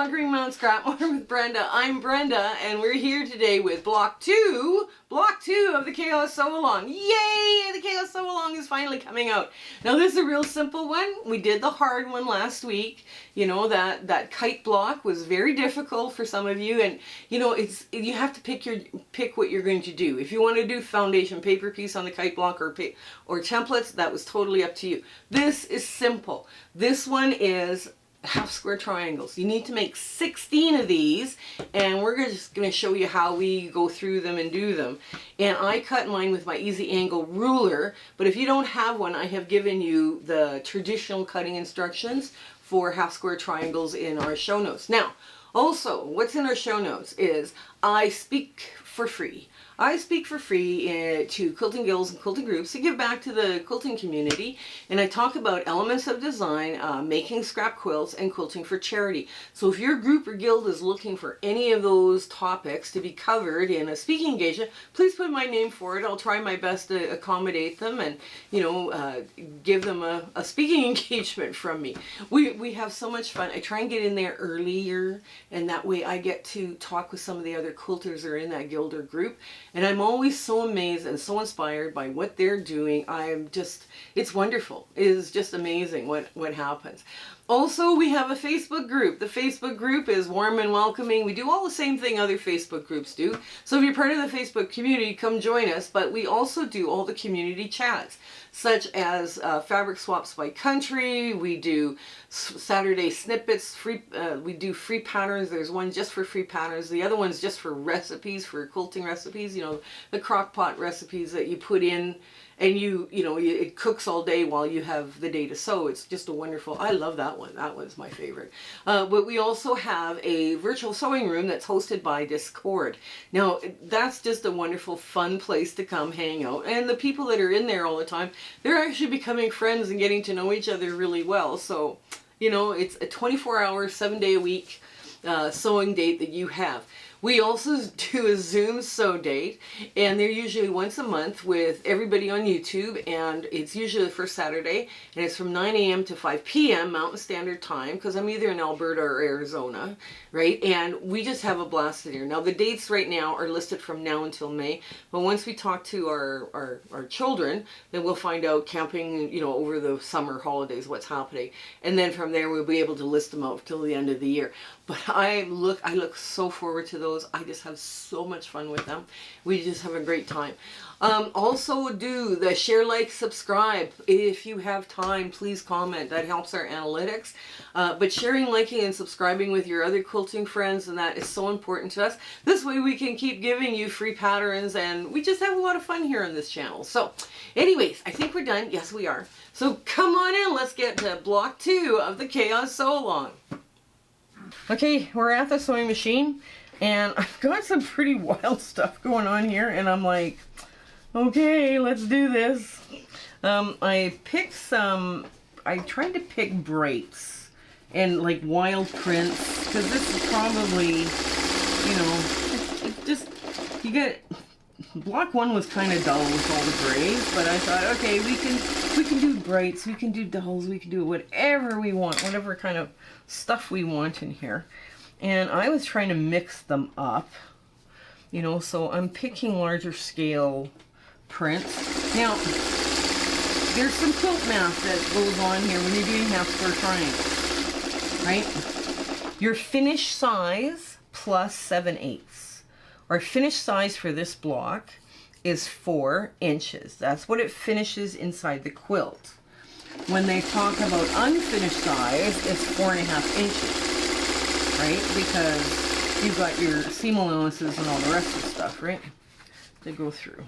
Conquering Mount Scrapmore with Brenda. I'm Brenda, and we're here today with block two of the Chaos Sew Along. Yay! The Chaos Sew Along is finally coming out. Now this is a real simple one. We did the hard one last week. You know, that kite block was very difficult for some of you, and you know, you have to pick what you're going to do. If you want to do foundation paper piece on the kite block or templates, that was totally up to you. This is simple. This one is half square triangles. You need to make 16 of these, and we're just going to show you how we go through them and do them. And I cut mine with my easy angle ruler, but if you don't have one, I have given you the traditional cutting instructions for half square triangles in our show notes. Now, also, what's in our show notes is I speak for free. I speak for free to quilting guilds and quilting groups to give back to the quilting community, and I talk about elements of design, making scrap quilts, and quilting for charity. So if your group or guild is looking for any of those topics to be covered in a speaking engagement, please put my name for it. I'll try my best to accommodate them and, you know, give them a speaking engagement from me. We have so much fun. I try and get in there earlier, and that way I get to talk with some of the other quilters that are in that guild or group. And I'm always so amazed and so inspired by what they're doing. It's wonderful. It is just amazing what happens. Also, we have a Facebook group. The Facebook group is warm and welcoming. We do all the same thing other Facebook groups do. So if you're part of the Facebook community, come join us. But we also do all the community chats, such as fabric swaps by country. We do Saturday snippets. We do free patterns. There's one just for free patterns. The other one's just for recipes, for quilting recipes. You know, the crock pot recipes that you put in, and it cooks all day while you have the day to sew. It's just a wonderful, I love that one. That one's my favorite. But we also have a virtual sewing room that's hosted by Discord. Now, that's just a wonderful, fun place to come hang out. And the people that are in there all the time, they're actually becoming friends and getting to know each other really well. So, you know, it's a 24-hour, 7-day-a-week sewing date that you have. We also do a Zoom sew date, and they're usually once a month with everybody on YouTube, and it's usually the first Saturday, and it's from 9 a.m. to 5 p.m. Mountain Standard Time, because I'm either in Alberta or Arizona, right? And we just have a blast in here. Now, the dates right now are listed from now until May, but once we talk to our children, then we'll find out camping, you know, over the summer holidays, what's happening. And then from there, we'll be able to list them out till the end of the year. But I look so forward to those. I just have so much fun with them. We just have a great time. Also do the share, like, subscribe. If you have time, please comment. That helps our analytics. But sharing, liking, and subscribing with your other quilting friends, and that is so important to us. This way we can keep giving you free patterns, and we just have a lot of fun here on this channel. So anyways, I think we're done. Yes, we are. So come on in. Let's get to block 2 of the Chaos Sew Along. Okay, we're at the sewing machine, and I've got some pretty wild stuff going on here, and I'm like, okay, let's do this. I tried to pick breaks and like wild prints, because this is probably, you know, it just, you get, block 1 was kind of dull with all the grays, but I thought, okay, we can do brights, we can do dulls, we can do whatever we want, whatever kind of stuff we want in here. And I was trying to mix them up, you know, so I'm picking larger scale prints. Now, there's some quilt math that goes on here when you're doing half square triangles, right? Your finished size plus 7/8. Our finished size for this block is 4 inches. That's what it finishes inside the quilt. When they talk about unfinished size, it's 4.5 inches, right? Because you've got your seam allowances and all the rest of the stuff, right? To go through.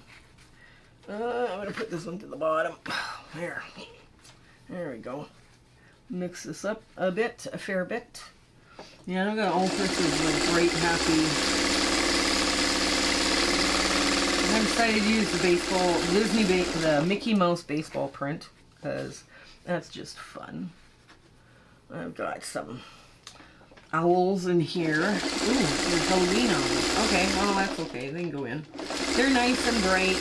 I'm going to put this one to the bottom. There we go. Mix this up a fair bit. Yeah, I've got all sorts of like bright, happy. I'm excited to use the Mickey Mouse baseball print, because that's just fun. I've got some owls in here. Ooh, there's Halloween owls. Okay, well, that's okay. They can go in. They're nice and bright.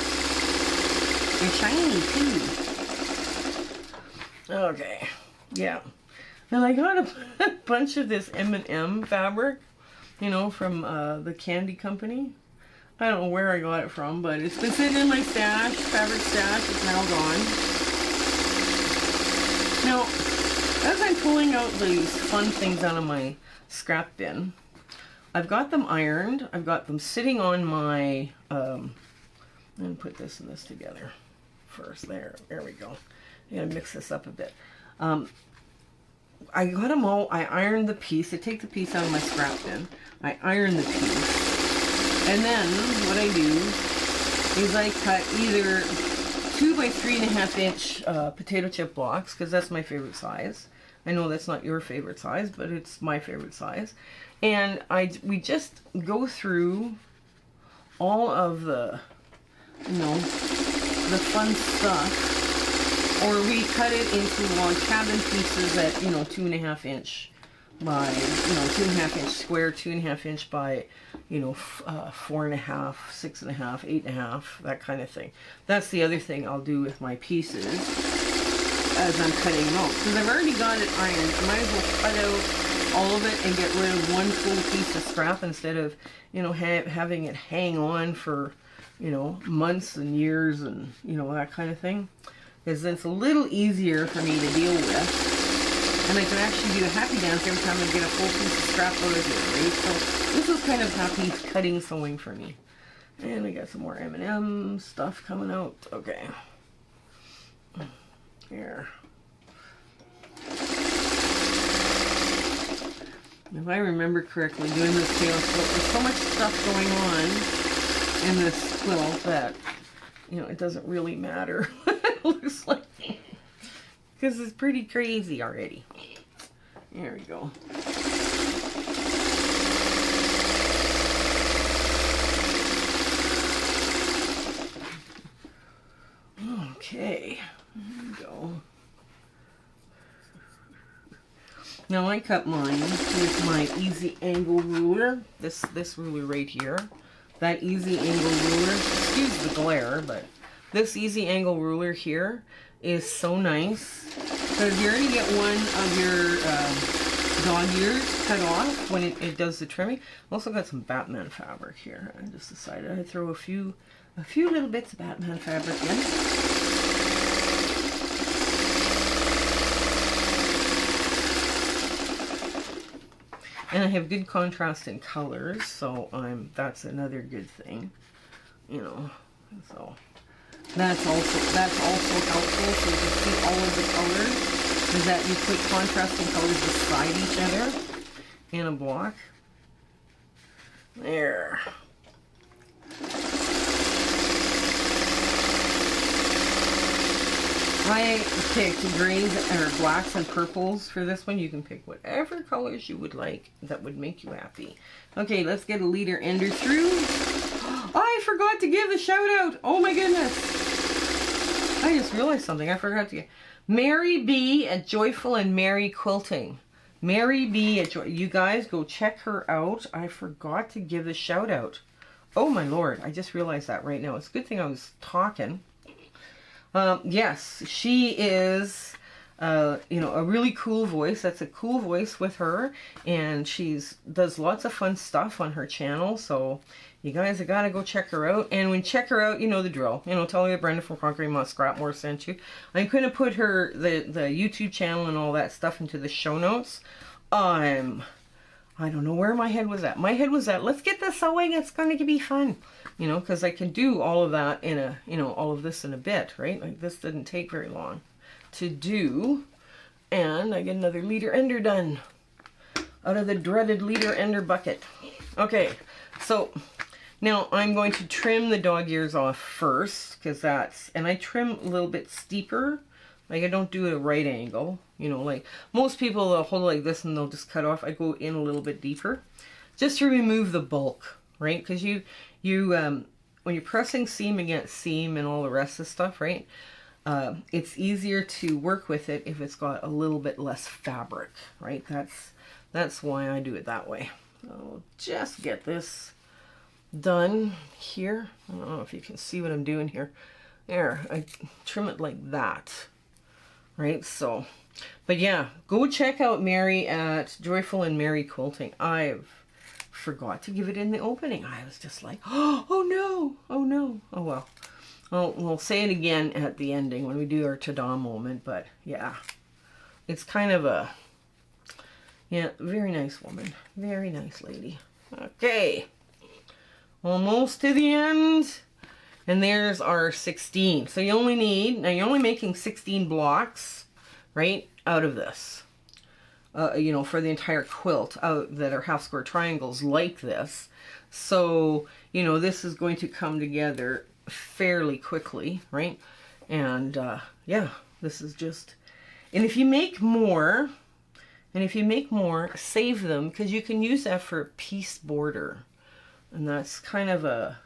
They're shiny, too. Okay, yeah. And I got a bunch of this M&M fabric, you know, from the candy company. I don't know where I got it from, but it's been sitting in my stash, fabric stash. It's now gone. Now, as I'm pulling out these fun things out of my scrap bin, I've got them ironed. I've got them sitting on my, I'm going to put this and this together first. There we go. I'm going to mix this up a bit. I got them all, I ironed the piece. I take the piece out of my scrap bin. I iron the piece. And then what I do is I cut either 2 by 3.5 inch potato chip blocks, because that's my favorite size. I know that's not your favorite size, but it's my favorite size. And we just go through all of the, you know, the fun stuff, or we cut it into log cabin pieces at, you know, 2.5 inch by, you know, 2.5 inch square, 2.5 inch by, you know, 4.5, 6.5, 8.5, that kind of thing. That's the other thing I'll do with my pieces as I'm cutting them out, because I've already got it ironed. I might as well cut out all of it and get rid of one full piece of scrap instead of, you know, having it hang on for, you know, months and years and, you know, that kind of thing. Because then it's a little easier for me to deal with. And I can actually do a happy dance every time I get a full piece of scrap out of here, right? So this is kind of happy cutting sewing for me. And we got some more M&M stuff coming out. Okay. Here. If I remember correctly, doing this tail quilt, there's so much stuff going on in this quilt that, you know, it doesn't really matter what it looks like. Because it's pretty crazy already. There we go. Okay, there we go. Now I cut mine with my easy angle ruler. This ruler right here. That easy angle ruler. Excuse the glare, but this easy angle ruler here is so nice. Because you already get one of your dog ears cut off when it does the trimming. Also got some Batman fabric here. I just decided I'd throw a few little bits of Batman fabric in. And I have good contrast in colors, so that's another good thing, you know. So that's also helpful. So you can see all of the colors, is that you put contrasting colors beside each other in a block. There. I picked greens or blacks and purples for this one. You can pick whatever colors you would like that would make you happy. Okay, let's get a leader ender through. Oh, I forgot to give the shout out. Oh my goodness. I just realized something. I forgot to give. Mary B at Joyful and Merry Quilting. Mary B at you guys go check her out. I forgot to give the shout out. Oh my lord. I just realized that right now. It's a good thing I was talking. Yes, she is, you know, a really cool voice. That's a cool voice with her, and does lots of fun stuff on her channel. So you guys have got to go check her out. And when you check her out, you know the drill. You know, tell her that Brenda from Conquering Mount Scrapmore sent you. I'm going to put her the YouTube channel and all that stuff into the show notes. I don't know where my head was at. My head was at, let's get this sewing. It's going to be fun. You know, because I can do all of that in a, you know, all of this in a bit, right? Like this didn't take very long to do. And I get another leader ender done out of the dreaded leader ender bucket. Okay, so now I'm going to trim the dog ears off first, because and I trim a little bit steeper. Like I don't do a right angle, you know, like most people they'll hold it like this and they'll just cut off. I go in a little bit deeper just to remove the bulk, right? Because when you're pressing seam against seam and all the rest of the stuff, right? It's easier to work with it if it's got a little bit less fabric, right? That's why I do it that way. I'll just get this done here. I don't know if you can see what I'm doing here. There, I trim it like that. right? So, but yeah, go check out Mary at Joyful and Mary Quilting. I've forgot to give it in the opening. I was just like, oh no, oh no, oh well. Well, we'll say it again at the ending when we do our ta-da moment, but yeah, it's kind of a, yeah, very nice woman. Very nice lady. Okay, almost to the end. And there's our 16. So you only need, now you're only making 16 blocks, right, out of this. You know, for the entire quilt out that are half square triangles like this. So, you know, this is going to come together fairly quickly, right? And yeah, this is just, and if you make more, save them, because you can use that for a piece border. And that's kind of a,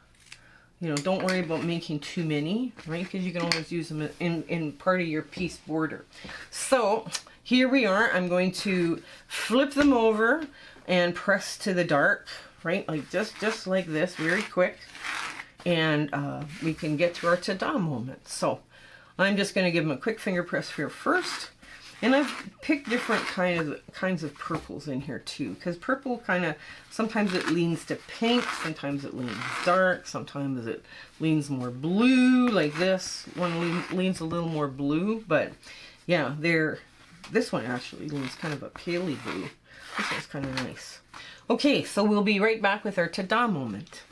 you know, don't worry about making too many, right? Because you can always use them in part of your piece border. So here we are. I'm going to flip them over and press to the dark, right? Like just like this, very quick. And we can get to our ta-da moment. So I'm just going to give them a quick finger press here first. And I've picked different kinds of purples in here too, because purple kind of, sometimes it leans to pink, sometimes it leans dark, sometimes it leans more blue, like this one leans a little more blue, but yeah, this one actually leans kind of a paley blue. This one's kind of nice. Okay, so we'll be right back with our ta-da moment.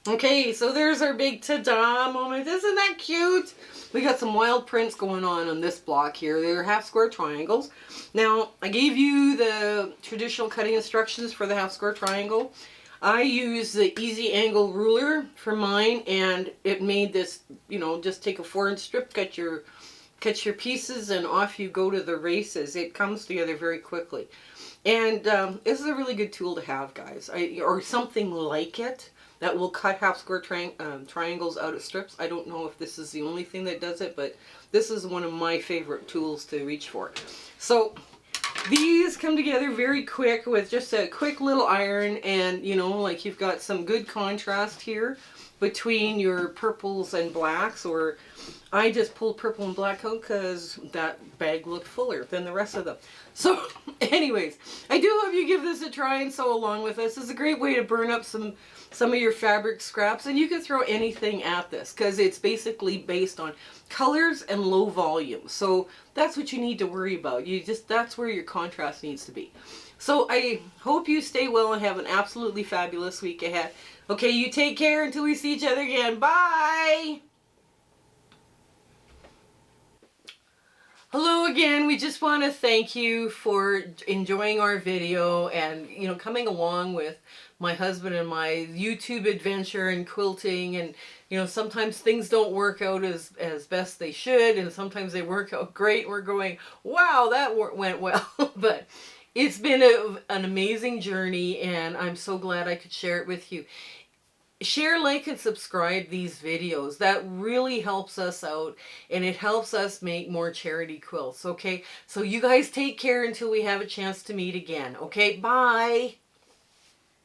Okay, so there's our big ta-da moment. Isn't that cute? We got some wild prints going on this block here. They're half square triangles. Now, I gave you the traditional cutting instructions for the half square triangle. I use the easy angle ruler for mine, and it made this, you know, just take a 4-inch strip, cut your pieces, and off you go to the races. It comes together very quickly. And this is a really good tool to have, guys, or something like it that will cut half square triangles out of strips. I don't know if this is the only thing that does it, but this is one of my favorite tools to reach for. So these come together very quick with just a quick little iron, and you know, like you've got some good contrast here between your purples and blacks, or I just pulled purple and black out because that bag looked fuller than the rest of them. So anyways, I do hope you give this a try and sew along with us. It's a great way to burn up some of your fabric scraps, and you can throw anything at this because it's basically based on colors and low volume. So that's what you need to worry about. That's where your contrast needs to be. So I hope you stay well and have an absolutely fabulous week ahead. Okay, you take care until we see each other again. Bye! Hello again. We just want to thank you for enjoying our video and, you know, coming along with my husband and my YouTube adventure and quilting. And, you know, sometimes things don't work out as best they should, and sometimes they work out great. We're going, wow, that went well. But it's been an amazing journey, and I'm so glad I could share it with you. Share, like, and subscribe these videos. That really helps us out, and it helps us make more charity quilts, okay? So you guys take care until we have a chance to meet again, okay? Bye!